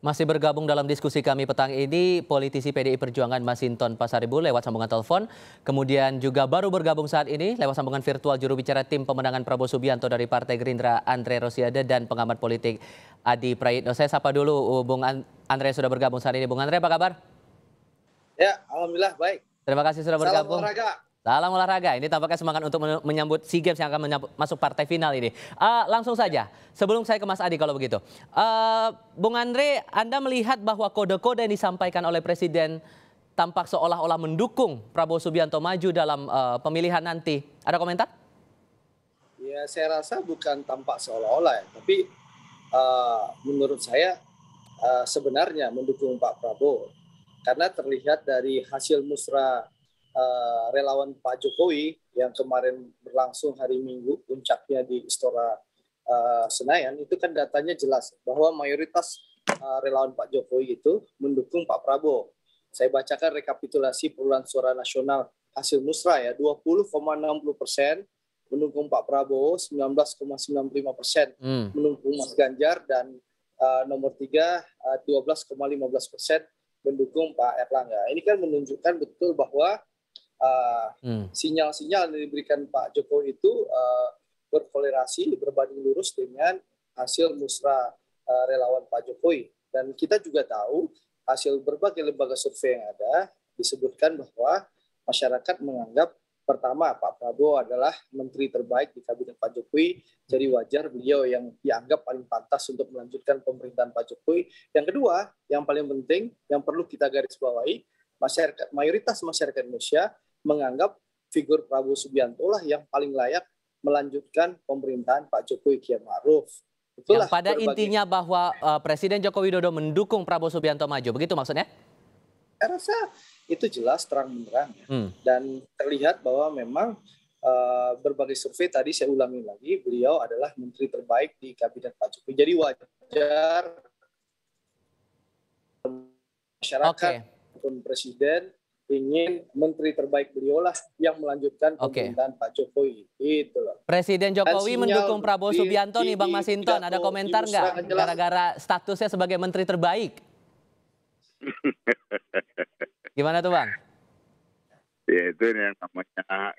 Masih bergabung dalam diskusi kami petang ini, politisi PDI Perjuangan Masinton Pasaribu lewat sambungan telepon. Kemudian juga baru bergabung saat ini lewat sambungan virtual juru bicara tim pemenangan Prabowo Subianto dari Partai Gerindra Andre Rosiade dan pengamat politik Adi Praitno. Saya sapa dulu Bung Andre sudah bergabung saat ini. Bung Andre apa kabar? Ya, alhamdulillah baik. Terima kasih sudah bergabung. Salam olahraga. Salam olahraga. Ini tampaknya semangat untuk menyambut SEA Games yang akan masuk partai final ini. Langsung saja, sebelum saya ke Mas Adi kalau begitu. Bung Andre, Anda melihat bahwa kode-kode yang disampaikan oleh Presiden tampak seolah-olah mendukung Prabowo Subianto maju dalam pemilihan nanti. Ada komentar? Ya, saya rasa bukan tampak seolah-olah ya, tapi menurut saya sebenarnya mendukung Pak Prabowo. Karena terlihat dari hasil musra relawan Pak Jokowi yang kemarin berlangsung hari Minggu, puncaknya di Istora Senayan, itu kan datanya jelas bahwa mayoritas relawan Pak Jokowi itu mendukung Pak Prabowo. Saya bacakan rekapitulasi perolehan suara nasional hasil musra ya, 20,60% mendukung Pak Prabowo, 19,95% mendukung Mas Ganjar, dan nomor 3 12,15% mendukung Pak Erlangga. Ini kan menunjukkan betul bahwa sinyal-sinyal yang diberikan Pak Jokowi itu berkolerasi, berbanding lurus dengan hasil musra relawan Pak Jokowi. Dan kita juga tahu hasil berbagai lembaga survei yang ada disebutkan bahwa masyarakat menganggap pertama Pak Prabowo adalah menteri terbaik di kabinet Pak Jokowi, jadi wajar beliau yang dianggap paling pantas untuk melanjutkan pemerintahan Pak Jokowi. Yang kedua, yang paling penting, yang perlu kita garis bawahi, mayoritas masyarakat Indonesia menganggap figur Prabowo Subianto lah yang paling layak melanjutkan pemerintahan Pak Jokowi Kiai Ma'ruf. Itulah yang pada intinya bahwa Presiden Joko Widodo mendukung Prabowo Subianto maju, begitu maksudnya? Saya rasa itu jelas terang-benderang dan terlihat bahwa memang berbagai survei tadi saya ulangi lagi, beliau adalah menteri terbaik di kabinet Pak Jokowi. Jadi wajar masyarakat maupun presiden ingin menteri terbaik beliau lah yang melanjutkan pemerintahan Pak Jokowi. Itu loh. Presiden Jokowi mendukung Prabowo Subianto nih Bang Masinton. Ada komentar nggak gara-gara statusnya sebagai menteri terbaik? Gimana tuh Bang? Ya itu yang namanya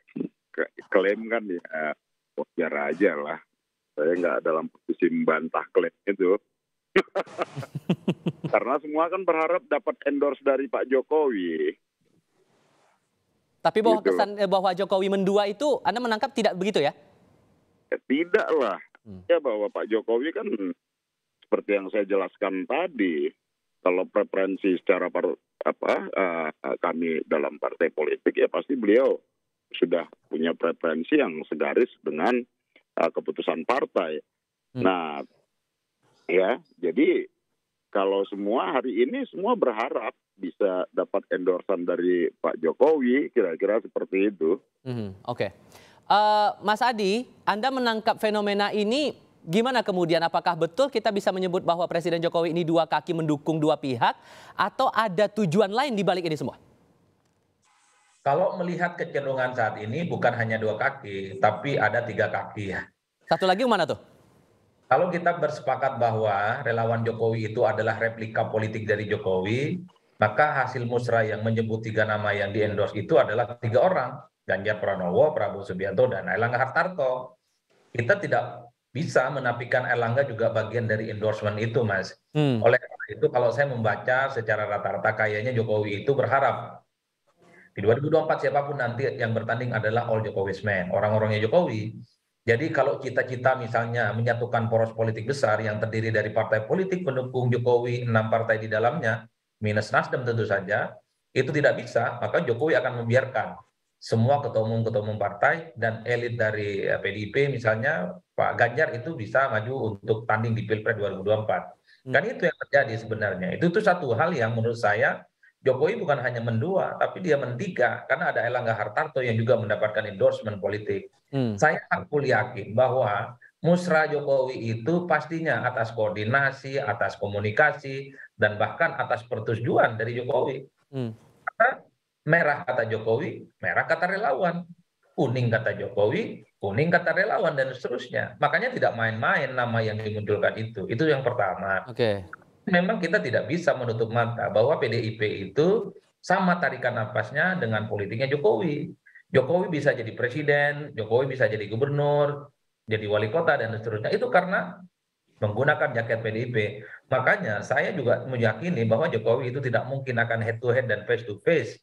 klaim kan ya wajar aja lah. Saya nggak dalam posisi membantah klaim itu. Karena semua kan berharap dapat endorse dari Pak Jokowi. Tapi bahwa kesan bahwa Jokowi mendua itu Anda menangkap tidak begitu ya? Ya tidak lah. Ya bahwa Pak Jokowi kan seperti yang saya jelaskan tadi, kalau preferensi secara kami dalam partai politik ya pasti beliau sudah punya preferensi yang segaris dengan keputusan partai. Nah, ya jadi kalau semua hari ini semua berharap bisa dapat endorsan dari Pak Jokowi, kira-kira seperti itu. Mas Adi, Anda menangkap fenomena ini gimana kemudian? Apakah betul kita bisa menyebut bahwa Presiden Jokowi ini dua kaki mendukung dua pihak, atau ada tujuan lain di balik ini semua? Kalau melihat kecenderungan saat ini bukan hanya dua kaki, tapi ada tiga kaki ya. Satu lagi mana tuh? Kalau kita bersepakat bahwa relawan Jokowi itu adalah replika politik dari Jokowi, maka hasil musra yang menyebut tiga nama yang di-endorse itu adalah tiga orang, Ganjar Pranowo, Prabowo Subianto, dan Erlangga Hartarto. Kita tidak bisa menafikan Erlangga juga bagian dari endorsement itu, Mas. Oleh karena itu kalau saya membaca secara rata-rata kayaknya Jokowi itu berharap di 2024 siapapun nanti yang bertanding adalah all Jokowi's men, orang-orangnya Jokowi. Jadi kalau cita-cita misalnya menyatukan poros politik besar yang terdiri dari partai politik pendukung Jokowi, 6 partai di dalamnya, minus Nasdem tentu saja, itu tidak bisa, maka Jokowi akan membiarkan semua ketua umum partai dan elit dari PDIP misalnya Pak Ganjar itu bisa maju untuk tanding di Pilpres 2024. Kan itu yang terjadi sebenarnya. Itu satu hal yang menurut saya Jokowi bukan hanya mendua, tapi dia mentiga karena ada Erlangga Hartarto yang juga mendapatkan endorsement politik. Saya aku yakin bahwa musra Jokowi itu pastinya atas koordinasi, atas komunikasi, dan bahkan atas persetujuan dari Jokowi. Karena merah kata Jokowi, merah kata relawan. Kuning kata Jokowi, kuning kata relawan, dan seterusnya. Makanya tidak main-main nama yang dimunculkan itu. Itu yang pertama. memang kita tidak bisa menutup mata bahwa PDIP itu sama tarikan napasnya dengan politiknya Jokowi. Jokowi bisa jadi presiden, Jokowi bisa jadi gubernur, jadi wali kota dan seterusnya. Itu karena menggunakan jaket PDIP. Makanya saya juga meyakini bahwa Jokowi itu tidak mungkin akan head to head dan face to face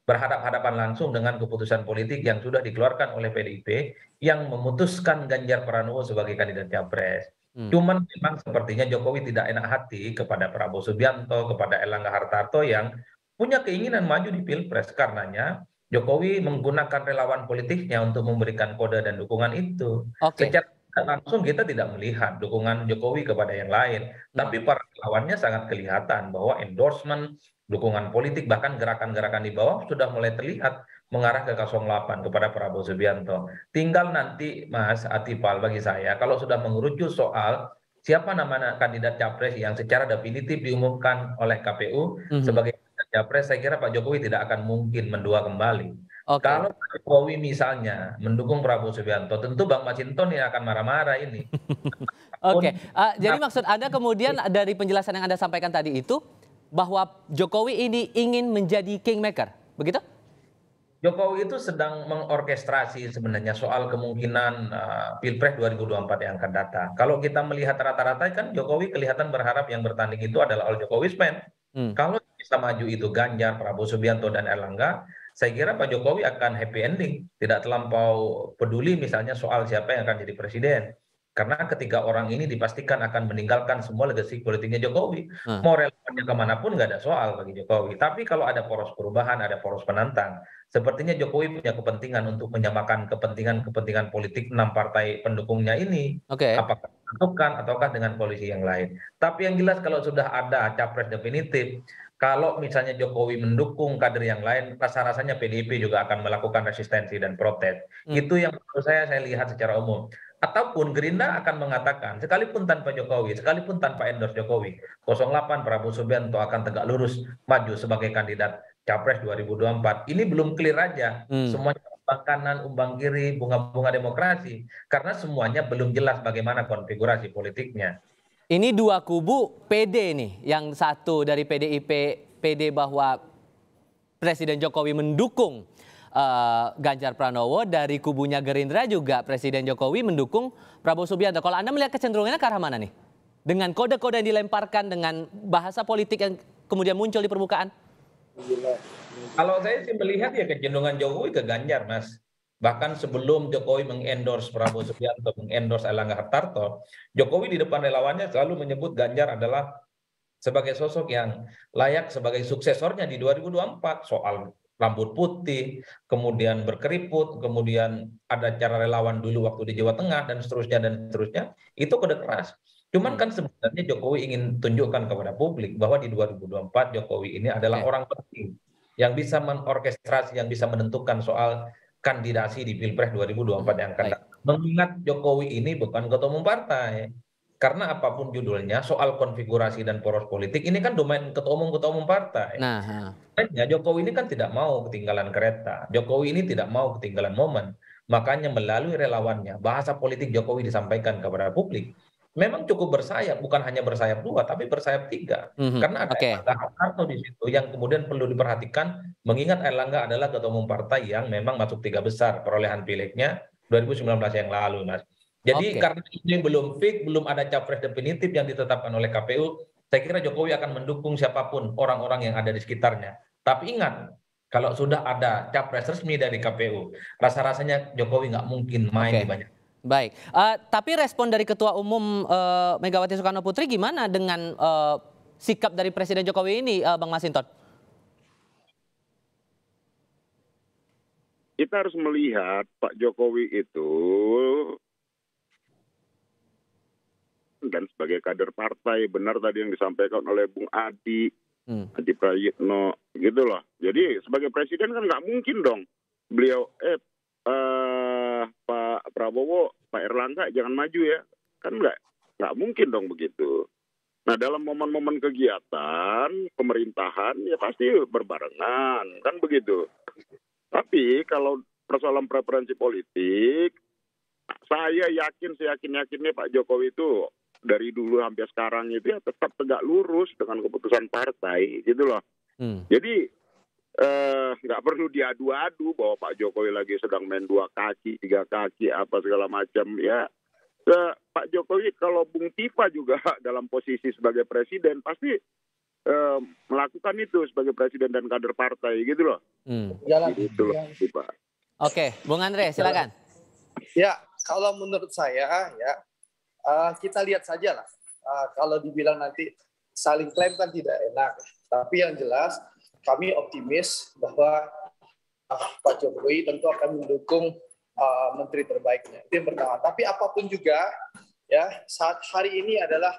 berhadap-hadapan langsung dengan keputusan politik yang sudah dikeluarkan oleh PDIP yang memutuskan Ganjar Pranowo sebagai kandidat capres. Cuman memang sepertinya Jokowi tidak enak hati kepada Prabowo Subianto, kepada Erlangga Hartarto yang punya keinginan maju di Pilpres. Karenanya Jokowi menggunakan relawan politiknya untuk memberikan kode dan dukungan itu. Oke. Secara langsung kita tidak melihat dukungan Jokowi kepada yang lain, tapi para relawannya sangat kelihatan bahwa endorsement, dukungan politik, bahkan gerakan-gerakan di bawah sudah mulai terlihat mengarah ke 08 kepada Prabowo Subianto. Tinggal nanti Mas Atipal bagi saya, kalau sudah mengerucut soal siapa nama kandidat capres yang secara definitif diumumkan oleh KPU sebagai kandidat capres, saya kira Pak Jokowi tidak akan mungkin mendua kembali. Oke. Kalau Pak Jokowi misalnya mendukung Prabowo Subianto, tentu Bang Masinton yang akan marah-marah ini. Oke, jadi maksud Anda kemudian dari penjelasan yang Anda sampaikan tadi itu bahwa Jokowi ini ingin menjadi kingmaker, begitu? Jokowi itu sedang mengorkestrasi sebenarnya soal kemungkinan Pilpres 2024 yang akan datang. Kalau kita melihat rata-rata kan Jokowi kelihatan berharap yang bertanding itu adalah all Jokowi spend. Kalau bisa maju itu Ganjar, Prabowo Subianto, dan Erlangga, saya kira Pak Jokowi akan happy ending. Tidak terlampau peduli misalnya soal siapa yang akan jadi presiden. Karena ketiga orang ini dipastikan akan meninggalkan semua legasi politiknya Jokowi. Mau relawannya kemanapun nggak ada soal bagi Jokowi. Tapi kalau ada poros perubahan, ada poros penantang, sepertinya Jokowi punya kepentingan untuk menyamakan kepentingan-kepentingan politik 6 partai pendukungnya ini. Oke. Apakah menentukan ataukah dengan koalisi yang lain. Tapi yang jelas kalau sudah ada capres definitif, kalau misalnya Jokowi mendukung kader yang lain, rasa-rasanya PDIP juga akan melakukan resistensi dan protes. Itu yang menurut saya lihat secara umum. Ataupun Gerindra akan mengatakan, sekalipun tanpa Jokowi, sekalipun tanpa endorse Jokowi, 08 Prabowo Subianto akan tegak lurus maju sebagai kandidat Capres 2024. Ini belum clear aja. Semuanya umbang kanan, umbang kiri, bunga-bunga demokrasi. Karena semuanya belum jelas bagaimana konfigurasi politiknya. Ini dua kubu PD nih, yang satu dari PDIP, PD bahwa Presiden Jokowi mendukung Ganjar Pranowo, dari kubunya Gerindra juga Presiden Jokowi mendukung Prabowo Subianto. Kalau Anda melihat kecenderungannya ke arah mana nih? Dengan kode-kode yang dilemparkan, dengan bahasa politik yang kemudian muncul di permukaan? Kalau saya sih melihat ya kecenderungan Jokowi ke Ganjar, Mas. Bahkan sebelum Jokowi mengendorse Prabowo Subianto, mengendorse Erlangga Hartarto, Jokowi di depan relawannya selalu menyebut Ganjar adalah sebagai sosok yang layak sebagai suksesornya di 2024. Soal rambut putih, kemudian berkeriput, kemudian ada cara relawan dulu waktu di Jawa Tengah, dan seterusnya, itu kode keras. Cuman kan sebenarnya Jokowi ingin tunjukkan kepada publik bahwa di 2024 Jokowi ini adalah orang penting yang bisa mengorkestrasi, yang bisa menentukan soal kandidasi di Pilpres 2024 yang akan datang. Mengingat Jokowi ini bukan ketua umum partai. Karena apapun judulnya, soal konfigurasi dan poros politik ini kan domain ketua umum partai. Makanya Jokowi ini kan tidak mau ketinggalan kereta. Jokowi ini tidak mau ketinggalan momen. Makanya melalui relawannya, bahasa politik Jokowi disampaikan kepada publik. Memang cukup bersayap, bukan hanya bersayap 2, tapi bersayap 3. Karena ada Erlangga Hartarto di situ yang kemudian perlu diperhatikan, mengingat Erlangga adalah ketua umum partai yang memang masuk 3 besar perolehan pileknya 2019 yang lalu, Mas. Jadi karena ini belum fix, belum ada capres definitif yang ditetapkan oleh KPU, saya kira Jokowi akan mendukung siapapun orang-orang yang ada di sekitarnya. Tapi ingat, kalau sudah ada capres resmi dari KPU, rasa-rasanya Jokowi nggak mungkin main di banyak. Baik, tapi respon dari Ketua Umum Megawati Soekarno Putri gimana dengan sikap dari Presiden Jokowi ini, Bang Masinton? Kita harus melihat Pak Jokowi itu dan sebagai kader partai, benar tadi yang disampaikan oleh Bung Adi Prayitno, gitu loh. Jadi sebagai presiden kan nggak mungkin dong beliau Pak Prabowo, Pak Erlangga jangan maju ya, kan nggak mungkin dong begitu. Nah dalam momen-momen kegiatan pemerintahan ya pasti berbarengan, kan begitu. Tapi kalau persoalan preferensi politik, saya yakin seyakin-yakinnya Pak Jokowi itu dari dulu sampai sekarang itu ya tetap tegak lurus dengan keputusan partai gitu loh. Jadi nggak perlu diadu-adu bahwa Pak Jokowi lagi sedang main 2 kaki, 3 kaki, apa segala macam ya. Pak Jokowi kalau Bung Tifa juga dalam posisi sebagai presiden pasti melakukan itu sebagai presiden dan kader partai gitu loh. Gitu loh, Pak. Oke, Bung Andre silakan. Ya, kalau menurut saya ya kita lihat saja lah. Kalau dibilang nanti saling klaim kan tidak enak. Tapi yang jelas kami optimis bahwa Pak Jokowi tentu akan mendukung menteri terbaiknya. Itu yang pertama. Tapi apapun juga ya, saat hari ini adalah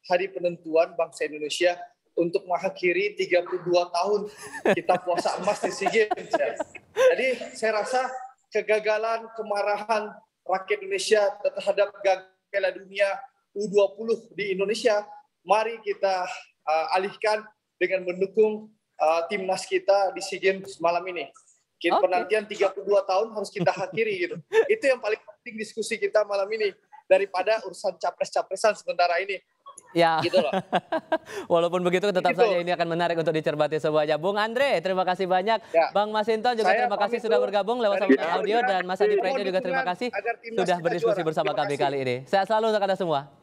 hari penentuan bangsa Indonesia untuk mengakhiri 32 tahun kita puasa emas di SEA Games. Ya. Jadi saya rasa kegagalan, kemarahan rakyat Indonesia terhadap gagalnya dunia U20 di Indonesia, mari kita alihkan dengan mendukung timnas kita di SEA Games malam ini. Penantian 32 tahun harus kita akhiri gitu. Itu yang paling penting diskusi kita malam ini daripada urusan capres-capresan sementara ini. Ya, gitu loh. Walaupun begitu tetap saja ini akan menarik untuk dicermati semuanya. Bung Andre, terima kasih banyak. Ya. Bang Masinton juga terima kasih sudah bergabung lewat sambungan audio dan Mas Adi Praetno juga terima kasih sudah berdiskusi bersama kami kali ini. Sehat selalu untuk Anda semua.